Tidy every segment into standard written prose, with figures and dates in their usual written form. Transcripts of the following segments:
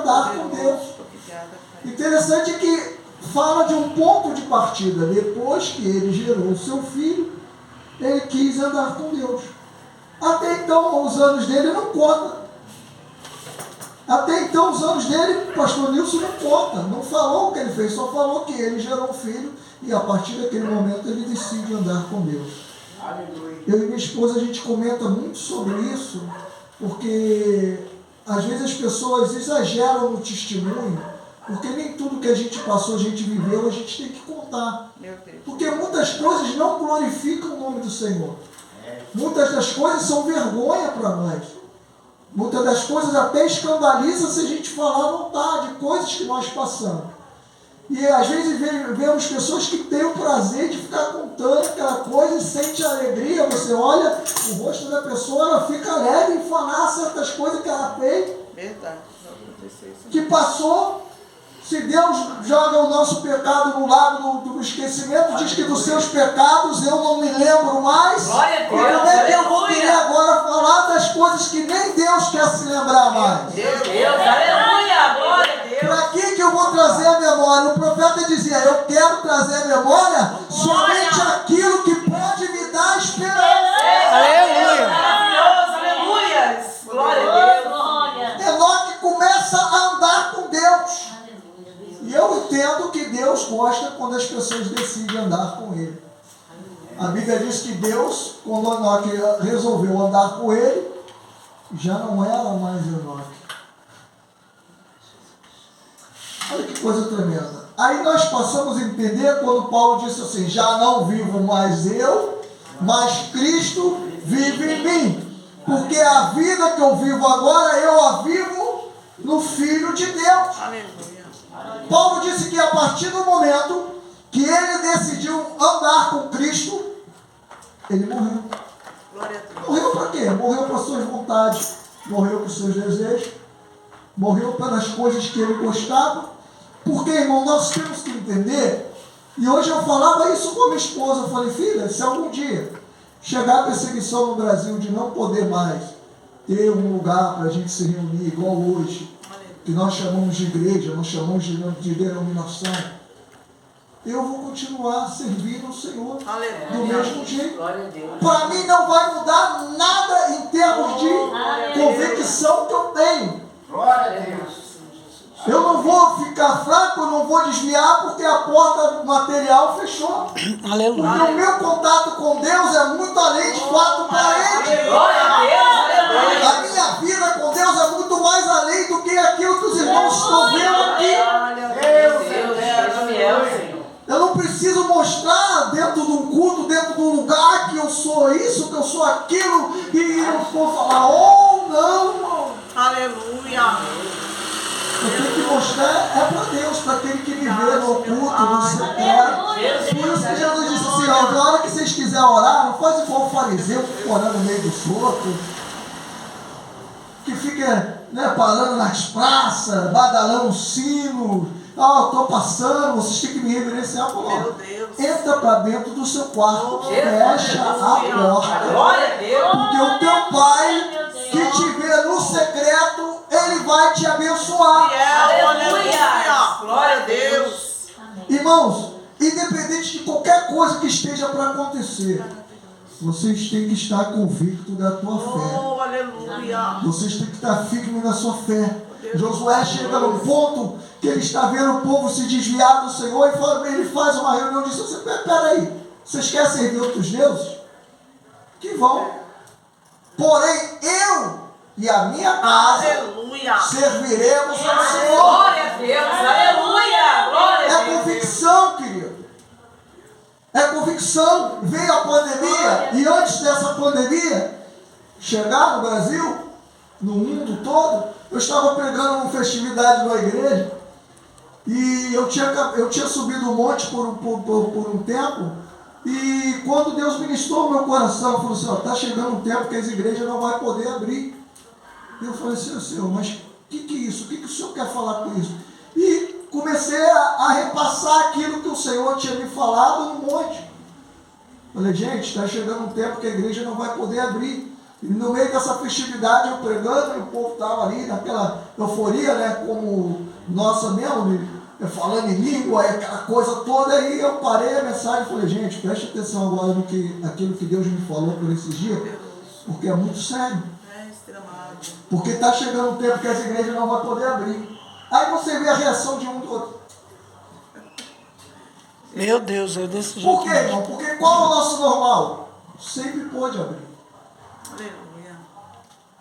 andar com Deus. Interessante que fala de um ponto de partida. Depois que ele gerou o seu filho, ele quis andar com Deus. Até então, os anos dele não contam. Até então, os anos dele, o pastor Nilson não conta. Não falou o que ele fez, só falou que ele gerou um filho e a partir daquele momento ele decide andar com Deus. Eu e minha esposa, a gente comenta muito sobre isso, porque às vezes as pessoas exageram no testemunho, porque nem tudo que a gente passou, a gente viveu, a gente tem que contar. Porque muitas coisas não glorificam o nome do Senhor. Muitas das coisas são vergonha para nós. Muitas das coisas até escandalizam se a gente falar à vontade, coisas que nós passamos. E às vezes vemos pessoas que têm o prazer de ficar contando aquela coisa e sente alegria. Você olha o rosto da pessoa, ela fica alegre em falar certas coisas que ela fez. Verdade. Que passou. Se Deus joga o nosso pecado no lago do esquecimento, diz que dos seus pecados eu não me lembro mais. Glória a Deus. Como é que eu vou querer agora falar das coisas que nem Deus quer se lembrar mais? Deus, aleluia, glória a Deus. Para que eu vou trazer a memória? O profeta dizia, eu quero trazer a memória somente aquilo que pode me dar esperança. Aleluia. Maravilhoso, aleluia. Glória a Deus. Enoque começa a andar com Deus. E eu entendo que Deus gosta quando as pessoas decidem andar com Ele. A Bíblia diz que Deus, quando Enoque resolveu andar com Ele, já não era mais Enoque. Olha que coisa tremenda. Aí nós passamos a entender quando Paulo disse assim, já não vivo mais eu, mas Cristo vive em mim. Porque a vida que eu vivo agora, eu a vivo no Filho de Deus. Aleluia. Paulo disse que a partir do momento que ele decidiu andar com Cristo, ele morreu. Glória a Deus. Morreu para quê? Morreu para suas vontades, morreu para os seus desejos, morreu pelas coisas que ele gostava. Porque, irmão, nós temos que entender, e hoje eu falava isso com a minha esposa, eu falei, filha, se algum dia chegar a perseguição no Brasil de não poder mais ter um lugar para a gente se reunir igual hoje, que nós chamamos de igreja, nós chamamos de denominação, eu vou continuar servindo o Senhor do mesmo jeito. Para mim não vai mudar nada em termos de convicção que eu tenho. Glória a Deus. Eu não vou ficar fraco, eu não vou desviar porque a porta material fechou. Aleluia. Porque o meu contato com Deus é muito além de quatro paredes. Glória a Deus, aleluia. A minha vida com Deus é muito mais além do que aquilo que os irmãos estão vendo aqui. Deus é fiel, Senhor. Eu não preciso mostrar dentro de um culto, dentro de um lugar que eu sou isso, que eu sou aquilo, e eu vou falar, oh não, irmão. Aleluia. Eu tenho que mostrar é para Deus, para aquele que me vê no oculto, no secreto. Por isso que Jesus disse assim, ó, na hora que vocês quiserem orar, não faz igual o fariseu que fica orando no meio dos outros, que fica parando nas praças, badalando sino, estou passando, vocês têm que me reverenciar. Meu Deus. Entra para dentro do seu quarto, fecha a porta, Glória a Deus. porque o teu Pai que te vê no secreto, Ele vai te abençoar. Aleluia. Glória a Deus. Irmãos, independente de qualquer coisa que esteja para acontecer, vocês têm que estar convictos da tua fé. Oh, aleluia. Vocês têm que estar firmes na sua fé. Josué chega num ponto que ele está vendo o povo se desviar do Senhor e ele faz uma reunião e diz assim, peraí, vocês querem servir outros deuses? Que vão. Porém, eu e a minha casa serviremos ao Senhor. Glória a Deus. Aleluia. Glória a É Deus. convicção, querido. É convicção. Veio a pandemia e antes dessa pandemia chegar no Brasil, no mundo todo, eu estava pregando uma festividade na igreja e eu tinha subido um monte por um tempo. E quando Deus ministrou o meu coração, falou assim, está chegando um tempo que as igrejas não vão poder abrir. E eu falei assim, Senhor, mas o que é isso? O que o Senhor quer falar com isso? E comecei a repassar aquilo que o Senhor tinha me falado no monte. Falei, gente, está chegando um tempo que a igreja não vai poder abrir. E no meio dessa festividade, eu pregando, e o povo estava ali naquela euforia, né? Como nossa mesmo, falando em língua, aquela coisa toda. Aí eu parei a mensagem e falei, gente, preste atenção agora no aquilo que Deus me falou por esses dias, porque é muito sério. Porque está chegando um tempo que as igrejas não vão poder abrir. Aí você vê a reação de um do outro. Meu Deus, é desse jeito. Por quê, irmão? Porque qual é o nosso normal? Sempre pôde abrir. Aleluia.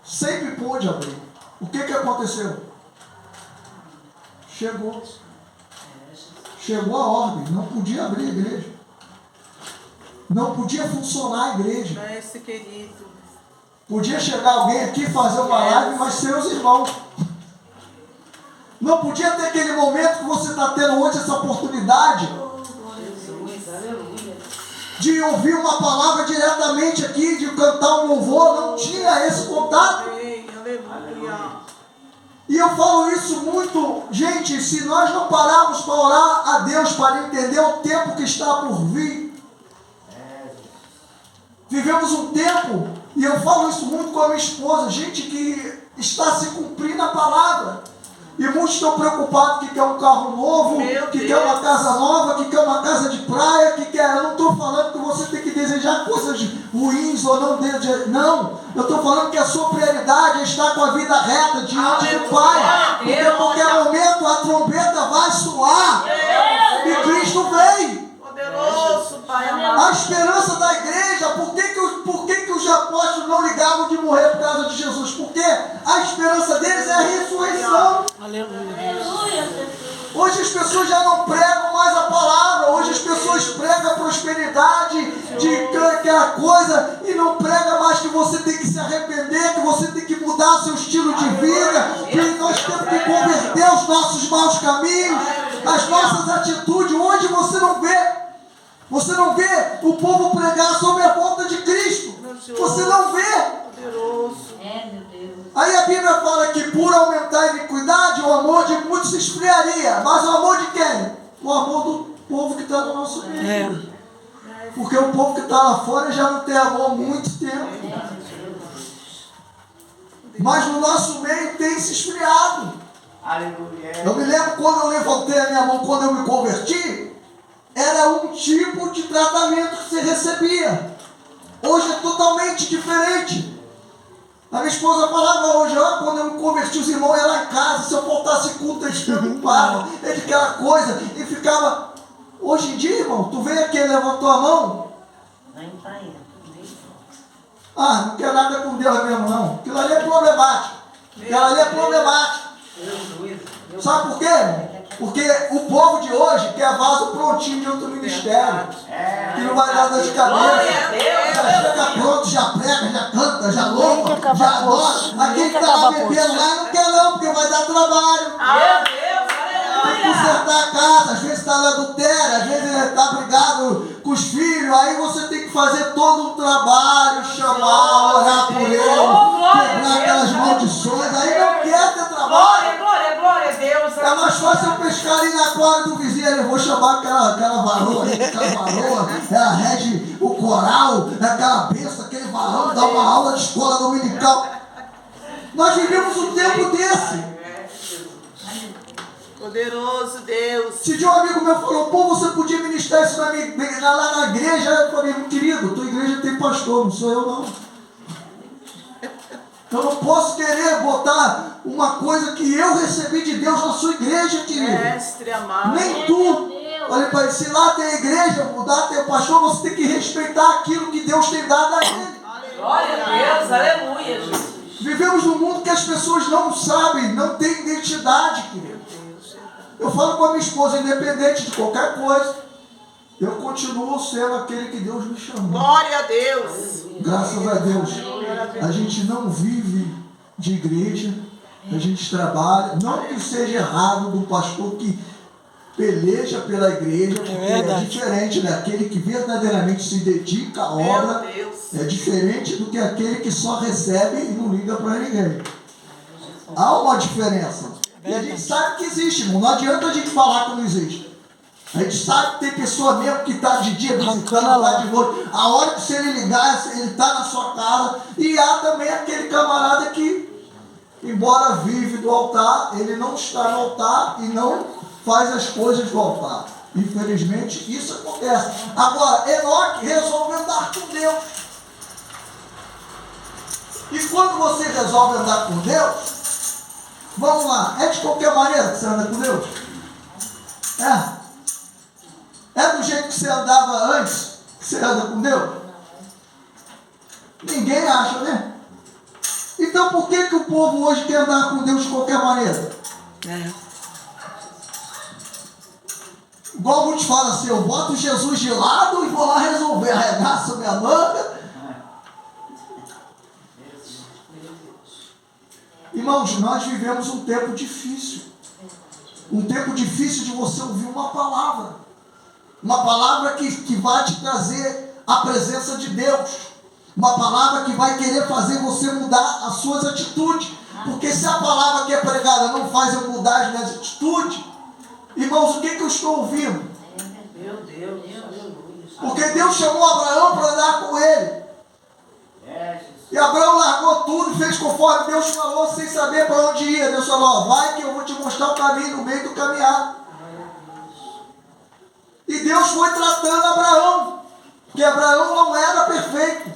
Sempre pôde abrir. O que aconteceu? Chegou a ordem. Não podia abrir a igreja. Não podia funcionar a igreja. Mestre querido. Podia chegar alguém aqui fazer uma live, mas sem os irmãos. Não podia ter aquele momento que você está tendo hoje, essa oportunidade de ouvir uma palavra diretamente aqui, de cantar um louvor. Não tinha esse contato. Aleluia. E eu falo isso muito, gente, se nós não pararmos para orar a Deus, para entender o tempo que está por vir. Vivemos um tempo, e eu falo isso muito com a minha esposa, gente, que está se cumprindo a palavra. E muitos estão preocupados que quer um carro novo, que quer uma casa nova, que quer uma casa de praia, que quer... Eu não estou falando que você tem que desejar coisas ruins ou não. Não, eu estou falando que a sua prioridade é estar com a vida reta diante do Pai. Porque a qualquer momento a trombeta vai soar. E Cristo vem. Poderoso, Pai amado. A esperança da igreja, por que os apóstolos não ligavam de morrer por causa de Jesus? Porque a esperança deles é a ressurreição. Aleluia. Hoje as pessoas já não pregam mais a palavra. Hoje as pessoas pregam a prosperidade, de aquela coisa, e não pregam mais que você tem que se arrepender, que você tem que mudar seu estilo de vida, que nós temos que converter os nossos maus caminhos, as nossas atitudes. Hoje você não vê o povo pregar sobre a volta de Cristo. Você não vê. Aí a Bíblia fala que por aumentar a iniquidade, o amor de muitos se esfriaria. Mas o amor de quem? O amor do povo que está no nosso meio. Porque o povo que está lá fora já não tem amor há muito tempo. Mas no nosso meio tem se esfriado. Eu me lembro quando eu levantei a minha mão, quando eu me converti, era um tipo de tratamento que você recebia. Hoje é totalmente diferente. A minha esposa falava hoje, quando eu me converti, os irmãos iam lá em casa, se eu faltasse culto, eles preocupavam, aquela coisa, e ficava. Hoje em dia, irmão, tu veio aqui e levantou a mão. Não quer nada com Deus mesmo, não. Aquilo ali é problemático. Sabe por quê, irmão? Porque o povo de hoje quer vaso prontinho de outro ministério. Que não vai dar dor de cabeça. Já chega pronto, já prega, já canta, já louva, já adora. Aquele que está lá bebendo lá não quer não, porque vai dar trabalho. Tem que consertar a casa, às vezes está na adultério, às vezes ele está brigado com os filhos. Aí você tem que fazer todo um trabalho, chamar, orar por ele, quebrar aquelas maldições. Aí não quer ter trabalho. Glória a Deus. É mais fácil eu pescar ali na quadra do vizinho. Eu vou chamar aquela varoa, ela rege o coral, aquela besta, aquele varão, dá uma aula de escola dominical. Nós vivemos um tempo desse. Poderoso Deus. Se de um amigo meu falou, você podia ministrar isso lá na igreja. Eu falei, querido, tua igreja tem pastor, não sou eu não. Eu não posso querer botar uma coisa que eu recebi de Deus na sua igreja, querido. Mestre amado. Nem tu. Olha para ele, se lá tem igreja, lá tem o pastor, você tem que respeitar aquilo que Deus tem dado a ele. Glória a Deus, aleluia, Jesus. Vivemos num mundo que as pessoas não sabem, não têm identidade, querido. Eu falo com a minha esposa, independente de qualquer coisa, eu continuo sendo aquele que Deus me chamou. Glória a Deus. Graças a Deus. A gente não vive de igreja, a gente trabalha. Não que seja errado do pastor que peleja pela igreja, porque é diferente, né? Aquele que verdadeiramente se dedica à obra é diferente do que aquele que só recebe e não liga para ninguém. Há uma diferença. E a gente sabe que existe, irmão. Não adianta a gente falar que não existe. A gente sabe que tem pessoa mesmo que está de dia visitando, está de noite. A hora que se ele ligar, ele está na sua casa. E há também aquele camarada que, embora vive do altar, ele não está no altar e não faz as coisas do altar. Infelizmente, isso acontece. Agora, Enoque resolve andar com Deus. E quando você resolve andar com Deus, vamos lá, é de qualquer maneira que você anda com Deus? É do jeito que você andava antes que você anda com Deus? Ninguém acha, né? Então por que o povo hoje quer andar com Deus de qualquer maneira? Igual muitos falam assim, eu boto Jesus de lado e vou lá resolver, arregaço minha manga. Irmãos, nós vivemos um tempo difícil. Um tempo difícil de você ouvir uma palavra. Uma palavra que vai te trazer a presença de Deus. Uma palavra que vai querer fazer você mudar as suas atitudes. Porque se a palavra que é pregada não faz eu mudar as minhas atitudes, irmãos, o que eu estou ouvindo? Meu Deus. Porque Deus chamou Abraão para andar com ele. E Abraão largou tudo e fez conforme Deus falou, sem saber para onde ia. Deus falou, vai que eu vou te mostrar o caminho no meio do caminhar. E Deus foi tratando Abraão, porque Abraão não era perfeito.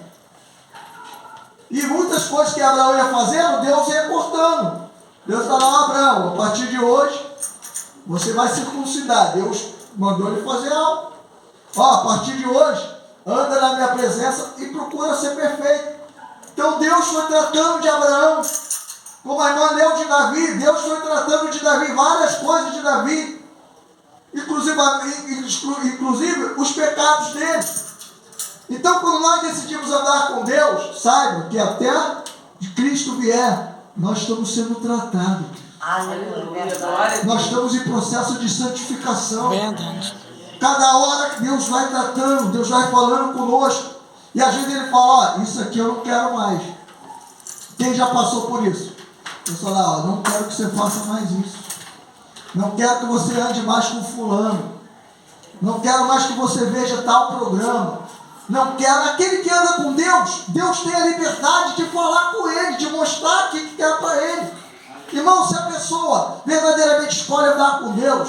E muitas coisas que Abraão ia fazendo, Deus ia cortando. Deus falou, Abraão, a partir de hoje, você vai circuncidar. Deus mandou ele fazer algo. A partir de hoje, anda na minha presença e procura ser perfeito. Então Deus foi tratando de Abraão, como a irmã leu de Davi, Deus foi tratando de Davi, várias coisas de Davi, inclusive os pecados dele. Então quando nós decidimos andar com Deus, saiba que até de Cristo vier, nós estamos sendo tratados. Aleluia. Nós estamos em processo de santificação. Verdade. Cada hora que Deus vai tratando, Deus vai falando conosco. E às vezes ele fala, isso aqui eu não quero mais. Quem já passou por isso? Eu falo, não quero que você faça mais isso. Não quero que você ande mais com fulano. Não quero mais que você veja tal programa. Não quero. Aquele que anda com Deus, Deus tem a liberdade de falar com ele, de mostrar o que quer para ele. Irmão, se a pessoa verdadeiramente escolhe andar com Deus,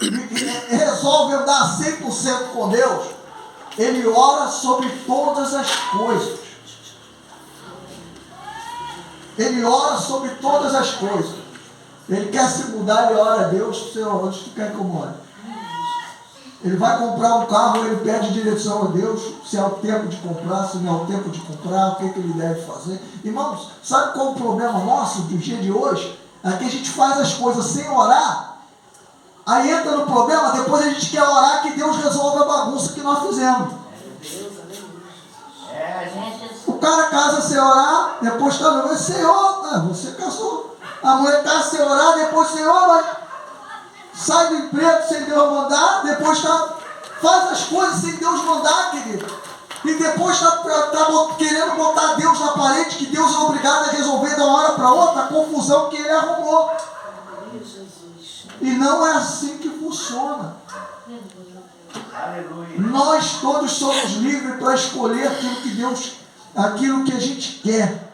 e resolve andar 100% com Deus, ele ora sobre todas as coisas. Ele ora sobre todas as coisas. Ele quer se mudar, ele ora a Deus, Senhor, onde tu quer que eu more? Ele vai comprar um carro, ele pede direção a Deus, se é o tempo de comprar, se não é o tempo de comprar, o que ele deve fazer. Irmãos, sabe qual é o problema nosso do dia de hoje? É que a gente faz as coisas sem orar. Aí entra no problema, depois a gente quer orar que Deus resolva a bagunça que nós fizemos. O cara casa sem orar, depois está no Senhor, você casou. A mulher casa sem orar, depois Senhor, mas sai do emprego sem Deus mandar, depois faz as coisas sem Deus mandar, querido. E depois está querendo botar Deus na parede, que Deus é obrigado a resolver de uma hora para outra a confusão que ele arrumou. E não é assim que funciona. Aleluia. Nós todos somos livres para escolher aquilo que a gente quer.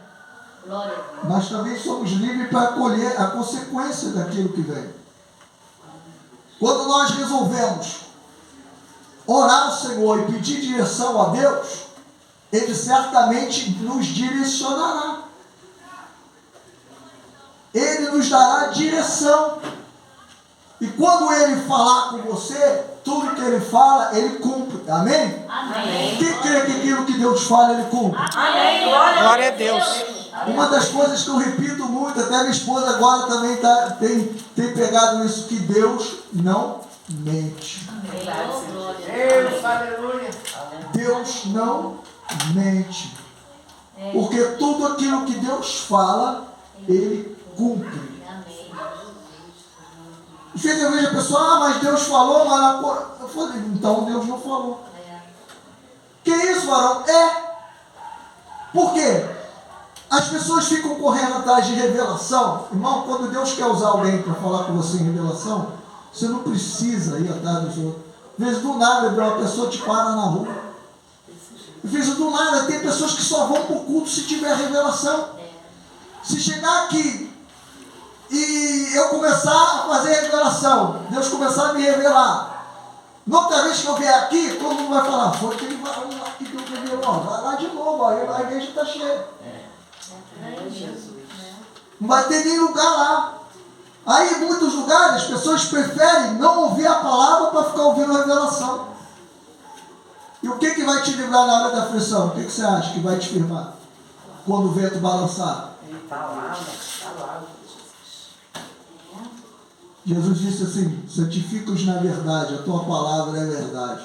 Mas também somos livres para colher a consequência daquilo que vem. Quando nós resolvemos orar ao Senhor e pedir direção a Deus, Ele certamente nos direcionará. Ele nos dará direção. E quando Ele falar com você, tudo que Ele fala, Ele cumpre. Amém? Amém. Quem crê que aquilo que Deus fala, Ele cumpre? Amém. Glória a Deus. Uma das coisas que eu repito muito, até minha esposa agora também tem pegado nisso, que Deus não mente. Deus, aleluia. Deus não mente. Porque tudo aquilo que Deus fala, Ele cumpre. Eu vejo a pessoa, mas Deus falou, mas não. Eu falei, então Deus não falou. Que isso, varão? Por quê? As pessoas ficam correndo atrás de revelação. Irmão, quando Deus quer usar alguém para falar com você em revelação, Você não precisa ir atrás dos outros. Às vezes do nada, uma pessoa te para na rua. Às vezes do nada, tem pessoas que só vão para o culto se tiver revelação. Se chegar aqui e eu começar a fazer revelação, Deus começar a me revelar, outra vez que eu vier aqui, todo mundo vai falar, foi aquele varão lá que Deus revelou, vai lá de novo, a igreja está cheia. Não vai ter nem lugar lá. Aí em muitos lugares as pessoas preferem não ouvir a palavra para ficar ouvindo a revelação. E o que vai te livrar na hora da aflição? O que você acha que vai te firmar? Quando o vento balançar? Palavra. Jesus disse assim, santifica-os na verdade, a tua palavra é verdade.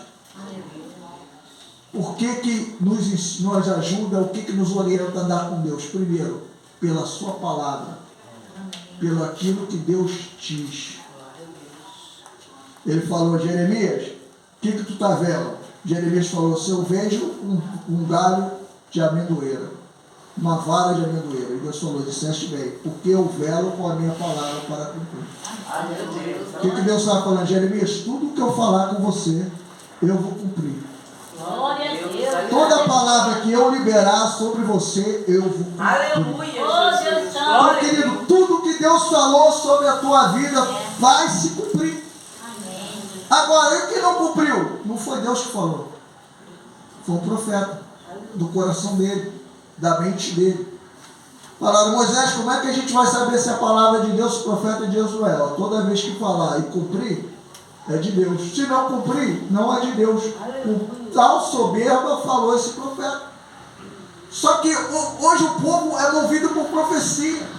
Por que nos ajuda, o que nos orienta a andar com Deus? Primeiro, pela sua palavra, pelo aquilo que Deus diz. Ele falou, Jeremias, o que tu está vendo? Jeremias falou, se eu vejo um galho de amendoeira, uma vara de amendoeira. E Deus falou, disseste bem, porque eu velo com a minha palavra para cumprir. O que Deus está falando? Jeremias, tudo que eu falar com você, eu vou cumprir. Glória a Deus. Toda palavra que eu liberar sobre você, eu vou cumprir. Aleluia. Então, querido, tudo que Deus falou sobre a tua vida vai se cumprir. Agora, e o que não cumpriu? Não foi Deus que falou. Foi o profeta, do coração dele, da mente dele. Falaram, Moisés, como é que a gente vai saber se a palavra é de Deus, se o profeta é de Deus ou é? Toda vez que falar e cumprir, é de Deus. Se não cumprir, não é de Deus. Com tal soberba falou esse profeta. Só que hoje o povo é movido por profecia.